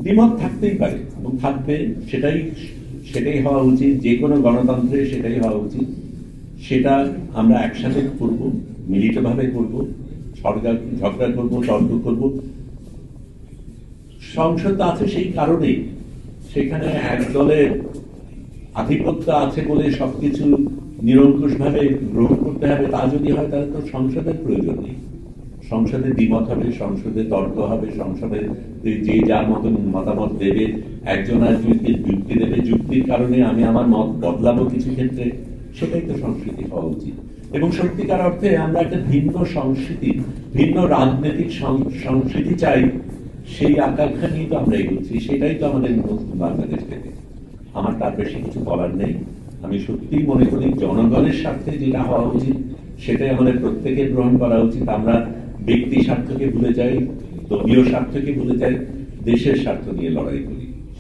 দ্বিমত থাকতেই পারে এবং থাকবে, সেটাই সেটাই হওয়া উচিত, যে কোনো গণতন্ত্রে সেটাই হওয়া উচিত। সেটা আমরা একসাথে করব, মিলিতভাবে করব, ঝগড়া করব, তর্ক করব। সংসদ আছে সেই কারণেই, সেখানে এক দলের আধিপত্য আছে বলে সবকিছু নিরঙ্কুশ ভাবে গ্রহণ করতে হবে তা যদি হয়, তাহলে তো সংসদের প্রয়োজন নেই। সংসদে দ্বিমত হবে, সংসদে তর্ক হবে, সংসদে যে যার মতন মতামত দেবে, একজন আরেকজনকে যুক্তি দেবে, যুক্তির কারণে আমি আমার মত বদলাবো কিছু ক্ষেত্রে, সেটাই তো সংস্কৃতি হওয়া উচিত। এবং সত্যিকার অর্থে আমরা একটা ভিন্ন সংস্কৃতি, ভিন্ন রাজনৈতিক সংস্কৃতি চাই, সেই আকাঙ্ক্ষা নিয়ে তো আমরা এগোচ্ছি, সেটাই তো আমাদের নতুন বাংলাদেশ থেকে। আমার তার বেশি কিছু বলার নেই। আমি সত্যিই মনে করি জনগণের স্বার্থে যেটা হওয়া উচিত সেটাই আমাদের প্রত্যেকের গ্রহণ করা উচিত। আমরা ব্যক্তি স্বার্থকে ভুলে যাই, দলীয় স্বার্থকে ভুলে যাই, দেশের স্বার্থ নিয়ে লড়াই করি।